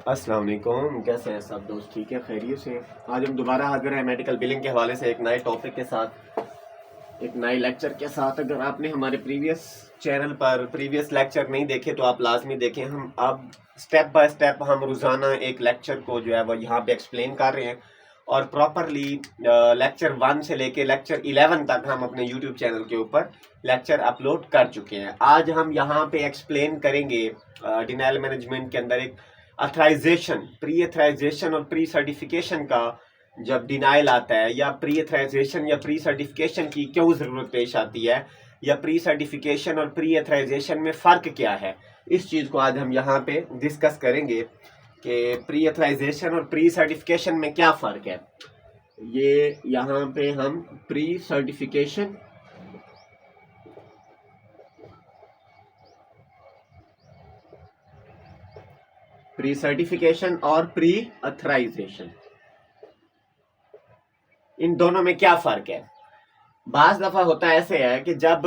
अस्सलाम वालेकुम, कैसे हैं सब दोस्त? ठीक है, खैरियत से? आज हम दोबारा हाजिर हैं मेडिकल बिलिंग के हवाले से एक नए टॉपिक के साथ, एक नए लेक्चर के साथ। अगर आपने हमारे प्रीवियस चैनल पर प्रीवियस लेक्चर नहीं देखे तो आप लाजमी देखें। हम अब स्टेप बाय स्टेप हम रोज़ाना एक लेक्चर को जो है वो यहाँ पे एक्सप्लेन कर रहे हैं और प्रॉपरली लेक्चर 1 से लेके लेक्चर 11 तक हम अपने यूट्यूब चैनल के ऊपर लेक्चर अपलोड कर चुके हैं। आज हम यहाँ पे एक्सप्लेन करेंगे डिनाइल मैनेजमेंट के अंदर एक अथराइजेशन, प्री अथराइजेशन और प्री सर्टिफिकेशन का जब डिनाइल आता है, या प्री अथराइजेशन या प्री सर्टिफिकेशन की क्यों ज़रूरत पेश आती है, या प्री सर्टिफिकेशन और प्री अथराइजेशन में फ़र्क क्या है, इस चीज़ को आज हम यहाँ पे डिस्कस करेंगे कि प्री अथराइजेशन और प्री सर्टिफिकेशन में क्या फ़र्क है। ये यहाँ पे हम प्री सर्टिफिकेशन और प्री अथराइजेशन, इन दोनों में क्या फ़र्क है। बाज़ दफ़ा होता ऐसे है कि जब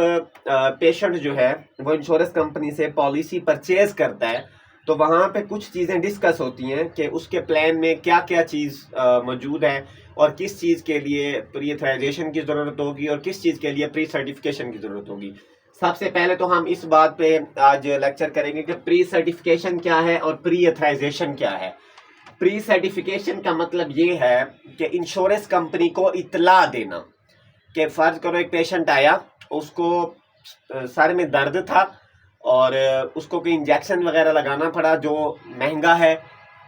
पेशेंट जो है वो इंश्योरेंस कंपनी से पॉलिसी परचेज करता है तो वहाँ पे कुछ चीज़ें डिस्कस होती हैं कि उसके प्लान में क्या क्या चीज़ मौजूद है और किस चीज़ के लिए प्री अथराइजेशन की ज़रूरत होगी और किस चीज़ के लिए प्री सर्टिफिकेशन की ज़रूरत होगी। सबसे पहले तो हम इस बात पे आज लेक्चर करेंगे कि प्री सर्टिफिकेशन क्या है और प्री अथराइजेशन क्या है। प्री सर्टिफिकेशन का मतलब ये है कि इंश्योरेंस कंपनी को इतला देना कि फ़र्ज करो एक पेशेंट आया, उसको सर में दर्द था और उसको कोई इंजेक्शन वगैरह लगाना पड़ा जो महंगा है,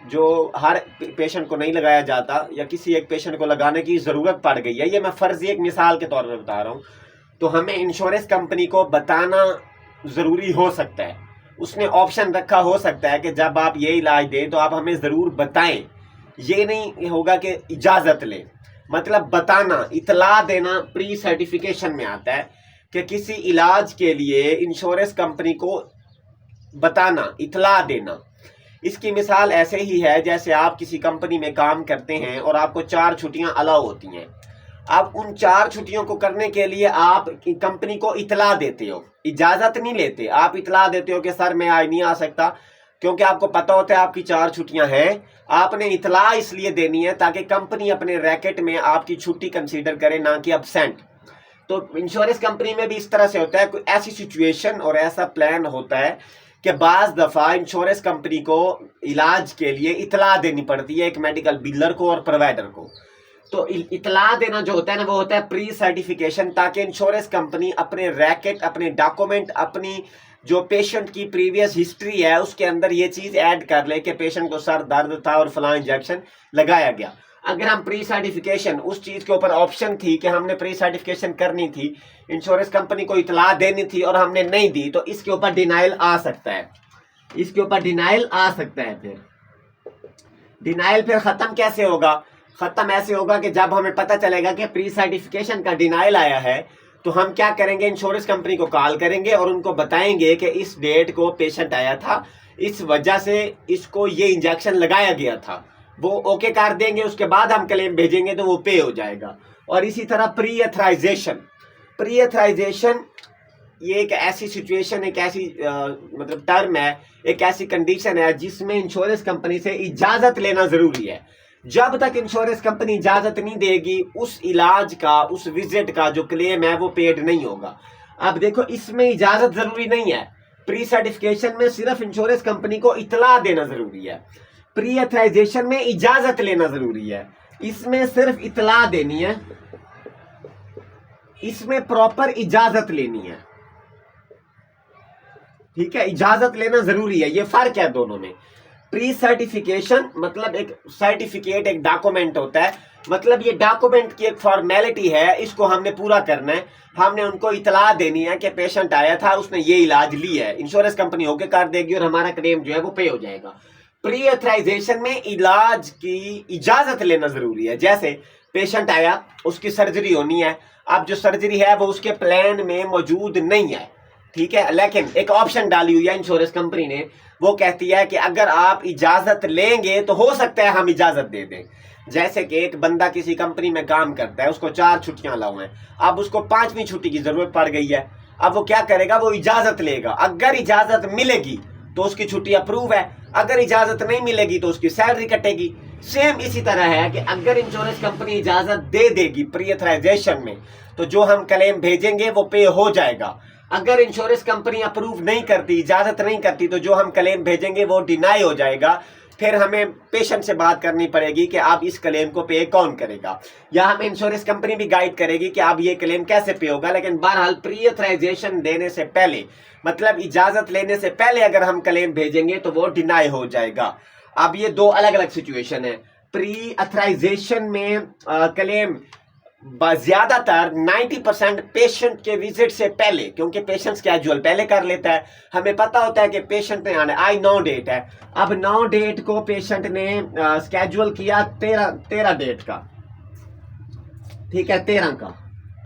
जो हर पेशेंट को नहीं लगाया जाता, या किसी एक पेशेंट को लगाने की ज़रूरत पड़ गई है। ये मैं फ़र्ज़ी एक मिसाल के तौर पर बता रहा हूँ। तो हमें इंश्योरेंस कंपनी को बताना ज़रूरी हो सकता है, उसने ऑप्शन रखा हो सकता है कि जब आप ये इलाज दें तो आप हमें ज़रूर बताएं। ये नहीं होगा कि इजाज़त लें, मतलब बताना, इतला देना प्री सर्टिफिकेशन में आता है कि किसी इलाज के लिए इंश्योरेंस कंपनी को बताना, इतला देना। इसकी मिसाल ऐसे ही है जैसे आप किसी कंपनी में काम करते हैं और आपको 4 छुट्टियां अलाउ होती हैं। अब उन 4 छुट्टियों को करने के लिए आप कंपनी को इतला देते हो, इजाज़त नहीं लेते, आप इतला देते हो कि सर मैं आज नहीं आ सकता, क्योंकि आपको पता होता है आपकी 4 छुट्टियां हैं। आपने इतला इसलिए देनी है ताकि कंपनी अपने रैकेट में आपकी छुट्टी कंसीडर करे, ना कि अब्सेंट। तो इंश्योरेंस कंपनी में भी इस तरह से होता है, कोई ऐसी सिचुएशन और ऐसा प्लान होता है कि बाज़ दफ़ा इंश्योरेंस कंपनी को इलाज के लिए इतला देनी पड़ती है एक मेडिकल बिलर को और प्रोवाइडर को। तो इतला देना जो होता है ना, वो होता है प्री सर्टिफिकेशन, ताकि इंश्योरेंस कंपनी अपने रैकेट, अपने डॉक्यूमेंट, अपनी जो पेशेंट की प्रीवियस हिस्ट्री है उसके अंदर ये चीज़ ऐड कर ले कि पेशेंट को सर दर्द था और फलां इंजेक्शन लगाया गया। अगर हम प्री सर्टिफिकेशन, उस चीज़ के ऊपर ऑप्शन थी कि हमने प्री सर्टिफिकेशन करनी थी, इंश्योरेंस कंपनी को इतला देनी थी और हमने नहीं दी, तो इसके ऊपर डिनाइल आ सकता है, इसके ऊपर डिनाइल आ सकता है। फिर डिनाइल फिर ख़त्म कैसे होगा? ख़त्म ऐसे होगा कि जब हमें पता चलेगा कि प्री सर्टिफिकेशन का डिनाइल आया है तो हम क्या करेंगे, इंश्योरेंस कंपनी को कॉल करेंगे और उनको बताएंगे कि इस डेट को पेशेंट आया था, इस वजह से इसको ये इंजेक्शन लगाया गया था। वो ओके कर देंगे, उसके बाद हम क्लेम भेजेंगे तो वो पे हो जाएगा। और इसी तरह प्री अथराइजेशन, प्री अथराइजेशन ये एक ऐसी सिचुएशन, एक ऐसी मतलब टर्म है, एक ऐसी कंडीशन है जिसमें इंश्योरेंस कंपनी से इजाज़त लेना ज़रूरी है। जब तक इंश्योरेंस कंपनी इजाज़त नहीं देगी उस इलाज का, उस विजिट का जो क्लेम है वो पेड नहीं होगा। अब देखो, इसमें इजाज़त ज़रूरी नहीं है, प्री सर्टिफिकेशन में सिर्फ इंश्योरेंस कंपनी को इतला देना ज़रूरी है, प्री अथराइजेशन में इजाज़त लेना ज़रूरी है। इसमें सिर्फ इतला देनी है, इसमें प्रॉपर इजाज़त लेनी है, ठीक है, इजाज़त लेना ज़रूरी है। ये फ़र्क है दोनों में। प्री सर्टिफिकेशन मतलब एक सर्टिफिकेट, एक डॉक्यूमेंट होता है, मतलब ये डॉक्यूमेंट की एक फॉर्मेलिटी है, इसको हमने पूरा करना है, हमने उनको इतला देनी है कि पेशेंट आया था, उसने ये इलाज लिया है, इंश्योरेंस कंपनी होके कर देगी और हमारा क्लेम जो है वो पे हो जाएगा। प्री अथराइजेशन में इलाज की इजाज़त लेना ज़रूरी है। जैसे पेशेंट आया, उसकी सर्जरी होनी है, अब जो सर्जरी है वो उसके प्लान में मौजूद नहीं है, ठीक है, लेकिन एक ऑप्शन डाली हुई है इंश्योरेंस कंपनी ने, वो कहती है कि अगर आप इजाज़त लेंगे तो हो सकता है हम इजाज़त दे दें। जैसे कि एक बंदा किसी कंपनी में काम करता है, उसको 4 छुट्टियां अलाउ हैं, अब उसको 5वीं छुट्टी की ज़रूरत पड़ गई है, अब वो क्या करेगा, वो इजाज़त लेगा। अगर इजाज़त मिलेगी तो उसकी छुट्टी अप्रूव है, अगर इजाजत नहीं मिलेगी तो उसकी सैलरी कटेगी। सेम इसी तरह है कि अगर इंश्योरेंस कंपनी इजाजत दे देगी प्री ऑथराइजेशन में तो जो हम क्लेम भेजेंगे वो पे हो जाएगा। अगर इंश्योरेंस कंपनी अप्रूव नहीं करती, इजाजत नहीं करती, तो जो हम क्लेम भेजेंगे वो डिनाई हो जाएगा। फिर हमें पेशेंट से बात करनी पड़ेगी कि आप इस क्लेम को पे कौन करेगा, या हमें इंश्योरेंस कंपनी भी गाइड करेगी कि आप ये क्लेम कैसे पे होगा। लेकिन बहरहाल प्री ऑथराइजेशन देने से पहले, मतलब इजाजत लेने से पहले अगर हम क्लेम भेजेंगे तो वो डिनाई हो जाएगा। अब ये दो अलग अलग सिचुएशन है। प्री ऑथराइजेशन में क्लेम ज्यादातर 90% पेशेंट के विजिट से पहले, क्योंकि पेशेंट स्केड्यूल पहले कर लेता है, हमें पता होता है कि पेशेंट ने आना, आज 9 डेट है, अब 9 डेट को पेशेंट ने स्केड्यूल किया 13 डेट का, ठीक है, 13 का।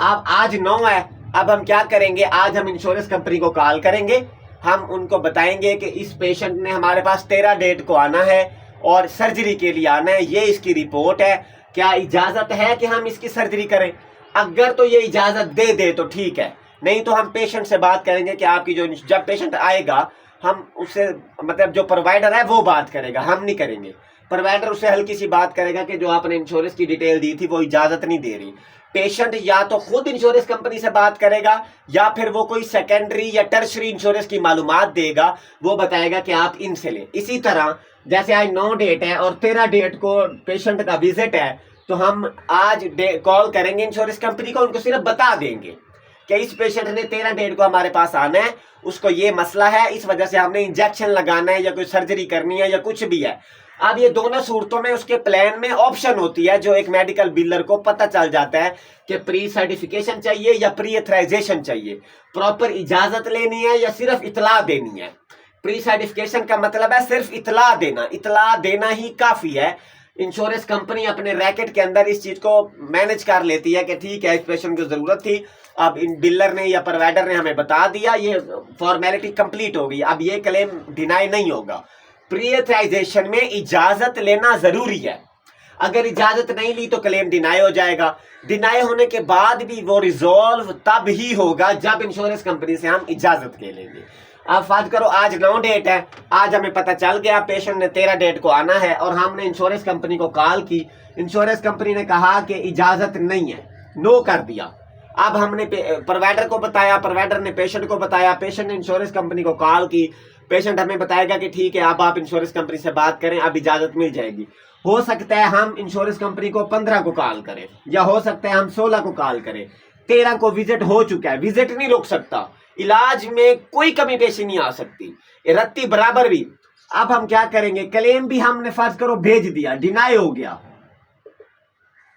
अब आज 9 है, अब हम क्या करेंगे, आज हम इंश्योरेंस कंपनी को कॉल करेंगे, हम उनको बताएंगे कि इस पेशेंट ने हमारे पास 13 डेट को आना है और सर्जरी के लिए आना है, ये इसकी रिपोर्ट है, क्या इजाजत है कि हम इसकी सर्जरी करें। अगर तो ये इजाजत दे दे तो ठीक है, नहीं तो हम पेशेंट से बात करेंगे कि आपकी जो, जब पेशेंट आएगा हम उससे, मतलब जो प्रोवाइडर है वो बात करेगा, हम नहीं करेंगे। प्रोवाइडर उससे हल्की सी बात करेगा कि जो आपने इंश्योरेंस की डिटेल दी थी वो इजाजत नहीं दे रही। पेशेंट या तो खुद इंश्योरेंस कंपनी से बात करेगा या फिर वो कोई सेकेंडरी या टर्शरी इंश्योरेंस की मालूमात देगा, वो बताएगा कि आप इनसे लें। इसी तरह जैसे आज 9 डेट है और 13 डेट को पेशेंट का विजिट है, तो हम आज कॉल करेंगे इंश्योरेंस कंपनी को, उनको सिर्फ बता देंगे कि इस पेशेंट ने 13 डेट को हमारे पास आना है, उसको ये मसला है, इस वजह से हमने इंजेक्शन लगाना है या कोई सर्जरी करनी है या कुछ भी है। अब ये दोनों सूरतों में उसके प्लान में ऑप्शन होती है, जो एक मेडिकल बिलर को पता चल जाता है कि प्री सर्टिफिकेशन चाहिए या प्री ऑथराइजेशन चाहिए, प्रॉपर इजाजत लेनी है या सिर्फ इतला देनी है। प्री सर्टिफिकेशन का मतलब है सिर्फ इतला देना, इतला देना ही काफी है। इंश्योरेंस कंपनी अपने रैकेट के अंदर इस चीज को मैनेज कर लेती है कि ठीक है, इस पेशेंट को जरूरत थी, अब इन बिल्डर ने या प्रोवाइडर ने हमें बता दिया, ये फॉर्मेलिटी कंप्लीट हो गई, अब ये क्लेम डिनाई नहीं होगा। प्री ऑथराइजेशन में इजाजत लेना जरूरी है, अगर इजाजत नहीं ली तो क्लेम डिनाई हो जाएगा। डिनाई होने के बाद भी वो रिजॉल्व तब ही होगा जब इंश्योरेंस कंपनी से हम इजाजत के लेंगे। अब फर्ज करो आज 9 डेट है, आज हमें पता चल गया पेशेंट ने 13 डेट को आना है और हमने इंश्योरेंस कंपनी को कॉल की, इंश्योरेंस कंपनी ने कहा कि इजाजत नहीं है, नो कर दिया। अब हमने प्रोवाइडर को बताया, प्रोवाइडर ने पेशेंट को बताया, पेशेंट ने इंश्योरेंस कंपनी को कॉल की, पेशेंट हमें बताएगा कि ठीक है, अब आप इंश्योरेंस कंपनी से बात करें, अब इजाजत मिल जाएगी। हो सकता है हम इंश्योरेंस कंपनी को 15 को कॉल करें, या हो सकता है हम 16 को कॉल करें, 13 को विजिट हो चुका है, विजिट नहीं रुक सकता, इलाज में कोई कमी पेशी नहीं आ सकती, रत्ती बराबर भी। अब हम क्या करेंगे, क्लेम भी हमने फर्ज करो भेज दिया, डिनाई हो गया,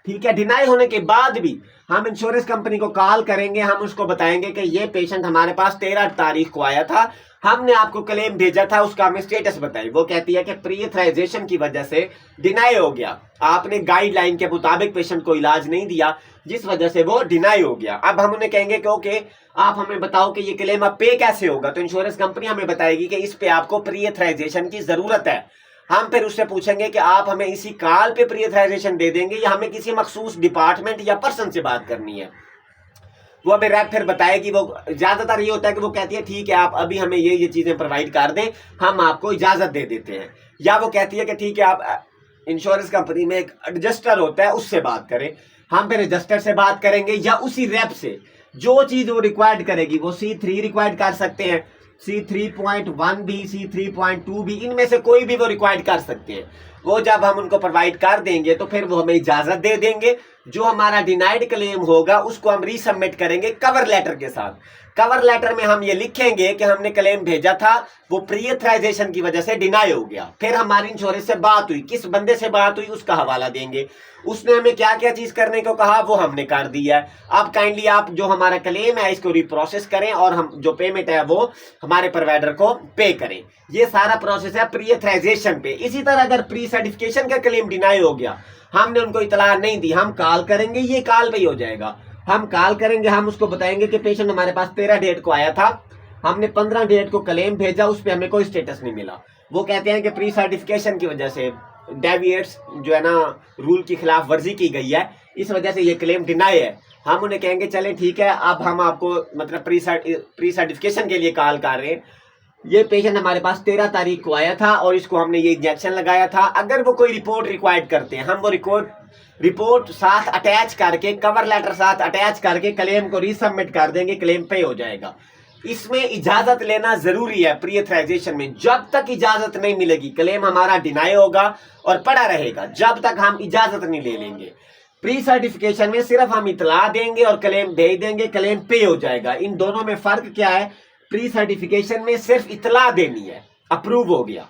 ठीक है, डिनाई होने के बाद भी हम इंश्योरेंस कंपनी को कॉल करेंगे, हम उसको बताएंगे कि ये पेशेंट हमारे पास 13 तारीख को आया था, हमने आपको क्लेम भेजा था, उसका हमें स्टेटस बताइए। वो कहती है कि प्री ऑथराइजेशन की वजह से डिनाई हो गया, आपने गाइडलाइन के मुताबिक पेशेंट को इलाज नहीं दिया, जिस वजह से वो डिनाई हो गया। अब हम उन्हें कहेंगे कि ओके, आप हमें बताओ कि ये क्लेम अब पे कैसे होगा, तो इंश्योरेंस कंपनी हमें बताएगी कि इस पे आपको प्री ऑथराइजेशन की जरूरत है। हम फिर उससे पूछेंगे कि आप हमें इसी कॉल पे प्री ऑथराइजेशन दे देंगे या हमें किसी मखसूस डिपार्टमेंट या पर्सन से बात करनी है। वो हमें रैप फिर बताएगी। वो ज्यादातर ये होता है कि वो कहती है ठीक है, आप अभी हमें ये चीजें प्रोवाइड कर दें, हम आपको इजाजत दे देते हैं, या वो कहती है कि ठीक है, आप इंश्योरेंस कंपनी में एक एडजस्टर होता है उससे बात करें, हम फिर एडजस्टर से बात करेंगे, या उसी रैप से जो चीज वो रिक्वायर्ड करेगी, वो C3 रिक्वायर्ड कर सकते हैं, C3.1 भी, C3.2 भी, इनमें से कोई भी वो रिक्वायर्ड कर सकते हैं। वो जब हम उनको प्रोवाइड कर देंगे तो फिर वो हमें इजाजत दे देंगे। जो हमारा डिनाइड क्लेम होगा उसको हम रीसबमिट करेंगे कवर लेटर के साथ। कवर लेटर में हम ये लिखेंगे कि हमने क्लेम भेजा था, वो प्री ऑथराइजेशन की वजह से डिनाई हो गया। फिर हमारी इंश्योरेंस से बात हुई, किस बंदे से बात हुई उसका हवाला देंगे, उसने हमें क्या क्या चीज करने को कहा वो हमने कर दी है। अब काइंडली आप जो हमारा क्लेम है इसको रिप्रोसेस करें और हम जो पेमेंट है वो हमारे प्रोवाइडर को पे करें। ये सारा प्रोसेस है प्री ऑथराइजेशन पे। इसी तरह अगर प्री सर्टिफिकेशन का क्लेम डिनाई हो गया, हमने उनको इतला नहीं दी, हम कॉल करेंगे, ये कॉल पे ही हो जाएगा। हम कॉल करेंगे, हम उसको बताएंगे कि पेशेंट हमारे पास 13 डेट को आया था, हमने 15 डेट को क्लेम भेजा, उस पर हमें कोई स्टेटस नहीं मिला। वो कहते हैं कि प्री सर्टिफिकेशन की वजह से डेविएट्स जो है ना रूल की खिलाफ वर्जी की गई है, इस वजह से ये क्लेम डिनाई है। हम उन्हें कहेंगे चले ठीक है, अब हम आपको मतलब प्री सर्टिफिकेशन के लिए कॉल कर रहे हैं, ये पेशेंट हमारे पास 13 तारीख को आया था और इसको हमने ये इंजेक्शन लगाया था। अगर वो कोई रिपोर्ट रिक्वायर्ड करते हैं, हम वो रिपोर्ट साथ अटैच करके, कवर लेटर साथ अटैच करके क्लेम को रीसबमिट कर देंगे, क्लेम पे हो जाएगा। इसमें इजाजत लेना जरूरी है प्री ऑथराइजेशन में। जब तक इजाजत नहीं मिलेगी क्लेम हमारा डिनाई होगा और पड़ा रहेगा, जब तक हम इजाजत नहीं ले लेंगे। प्री सर्टिफिकेशन में सिर्फ हम इतला देंगे और क्लेम भेज देंगे, क्लेम पे हो जाएगा। इन दोनों में फर्क क्या है? प्री सर्टिफिकेशन में सिर्फ इतला देनी है, अप्रूव हो गया।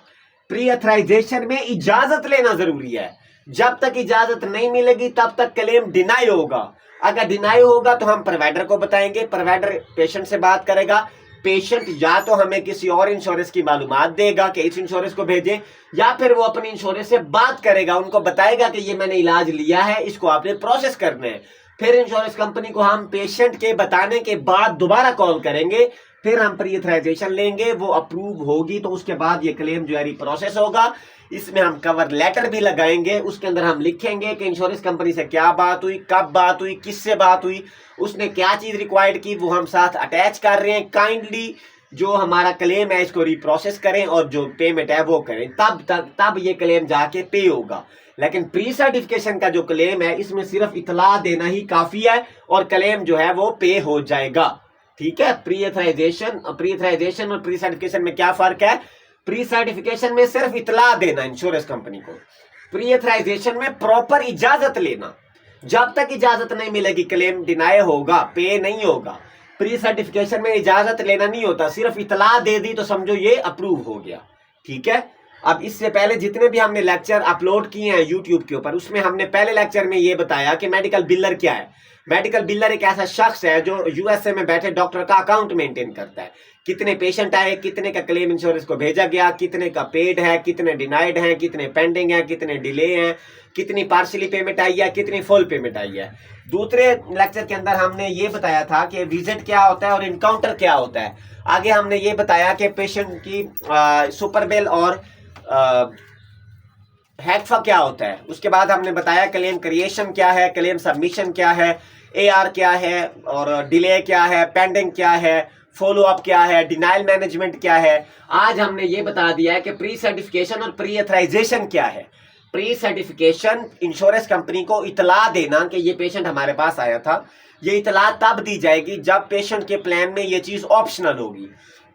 प्री ऑथराइजेशन में इजाजत लेना जरूरी है। जब तक इजाजत नहीं मिलेगी तब तक क्लेम डिनाई होगा। अगर डिनाई होगा तो हम प्रोवाइडर को बताएंगे, प्रोवाइडर पेशेंट से बात करेगा। पेशेंट या तो हमें किसी और इंश्योरेंस की मालूमात देगा कि इस इंश्योरेंस को भेजें, या फिर वो अपनी इंश्योरेंस से बात करेगा, उनको बताएगा कि ये मैंने इलाज लिया है, इसको आपने प्रोसेस करना है। फिर इंश्योरेंस कंपनी को हम पेशेंट के बताने के बाद दोबारा कॉल करेंगे, फिर हम प्री ऑथराइजेशन लेंगे, वो अप्रूव होगी तो उसके बाद ये क्लेम जो है प्रोसेस होगा। इसमें हम कवर लेटर भी लगाएंगे, उसके अंदर हम लिखेंगे कि इंश्योरेंस कंपनी से क्या बात हुई, कब बात हुई, किससे बात हुई, उसने क्या चीज रिक्वायर्ड की, वो हम साथ अटैच कर रहे हैं। काइंडली जो हमारा क्लेम है इसको रीप्रोसेस करें और जो पेमेंट है वो करें, तब ये क्लेम जाके पे होगा। लेकिन प्री सर्टिफिकेशन का जो क्लेम है इसमें सिर्फ इतला देना ही काफी है और क्लेम जो है वो पे हो जाएगा। ठीक है। प्री ऑथराइजेशन और प्री सर्टिफिकेशन में क्या फर्क है? प्री सर्टिफिकेशन में सिर्फ इतला देना इंश्योरेंस कंपनी को, प्री ऑथराइजेशन में प्रॉपर इजाजत लेना। जब तक इजाजत नहीं मिलेगी क्लेम डिनाई होगा, पे नहीं होगा। प्री सर्टिफिकेशन में इजाजत लेना नहीं होता, सिर्फ इतला दे दी तो समझो ये अप्रूव हो गया। ठीक है। अब इससे पहले जितने भी हमने लेक्चर अपलोड किए हैं यूट्यूब के ऊपर, उसमें हमने पहले लेक्चर में ये बताया कि मेडिकल बिल्डर क्या है। मेडिकल बिल्डर एक ऐसा शख्स है जो यूएसए में बैठे डॉक्टर का अकाउंट मेंटेन करता है। कितने पेशेंट आए, कितने का क्लेम इंश्योरेंस को भेजा गया, कितने का पेड है, कितने डिनाइड है, कितने पेंडिंग है, कितने डिले हैं, कितनी पार्शियली पेमेंट आई है, कितनी फुल पेमेंट आई है। दूसरे लेक्चर के अंदर हमने ये बताया था कि विजिट क्या होता है और इनकाउंटर क्या होता है। आगे हमने ये बताया कि पेशेंट की सुपर बिल और हैक्फा क्या होता है। उसके बाद हमने बताया क्लेम क्रिएशन क्या है, क्लेम सबमिशन क्या है, एआर क्या है और डिले क्या है, पेंडिंग क्या है, फॉलो अप क्या है, डिनाइल मैनेजमेंट क्या है। आज हमने ये बता दिया है कि प्री सर्टिफिकेशन और प्री ऑथराइजेशन क्या है। प्री सर्टिफिकेशन इंश्योरेंस कंपनी को इतला देना कि ये पेशेंट हमारे पास आया था, ये इतला तब दी जाएगी जब पेशेंट के प्लान में ये चीज ऑप्शनल होगी।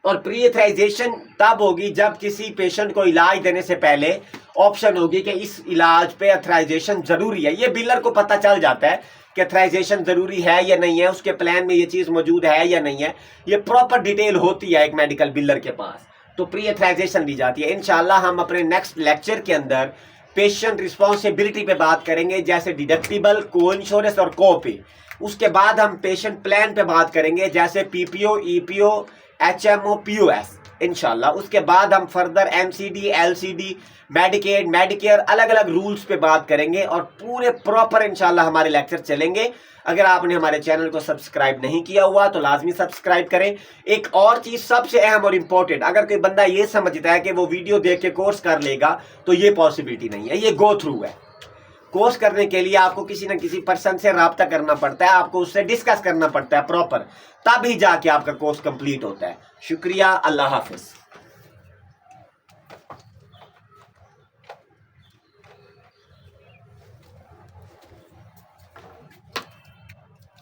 और प्री ऑथराइजेशन तब होगी जब किसी पेशेंट को इलाज देने से पहले ऑप्शन होगी कि इस इलाज पे ऑथराइजेशन जरूरी है। ये बिलर को पता चल जाता है कि ऑथराइजेशन जरूरी है या नहीं है, उसके प्लान में ये चीज मौजूद है या नहीं है। ये प्रॉपर डिटेल होती है एक मेडिकल बिलर के पास, तो प्री ऑथराइजेशन दी जाती है। इंशाल्लाह हम अपने नेक्स्ट लेक्चर के अंदर पेशेंट रिस्पॉन्सिबिलिटी पे बात करेंगे, जैसे डिडक्टिबल, को इंश्योरेंस और को पे। उसके बाद हम पेशेंट प्लान पे बात करेंगे, जैसे पीपीओ, ईपीओ, एचएमओ, पीओएस इंशाल्लाह। उसके बाद हम further MCD, LCD, Medicaid, Medicare, अलग अलग रूल्स पे बात करेंगे और पूरे प्रॉपर इंशाल्लाह हमारे लेक्चर चलेंगे। अगर आपने हमारे चैनल को सब्सक्राइब नहीं किया हुआ तो लाजमी सब्सक्राइब करें। एक और चीज सबसे अहम और इम्पोर्टेंट, अगर कोई बंदा ये समझता है कि वो वीडियो देख के कोर्स कर लेगा, तो ये पॉसिबिलिटी नहीं है, ये गो थ्रू है। कोर्स करने के लिए आपको किसी न किसी पर्सन से राब्ता करना पड़ता है, आपको उससे डिस्कस करना पड़ता है प्रॉपर, तभी जाके आपका कोर्स कंप्लीट होता है। शुक्रिया, अल्लाह हाफिज।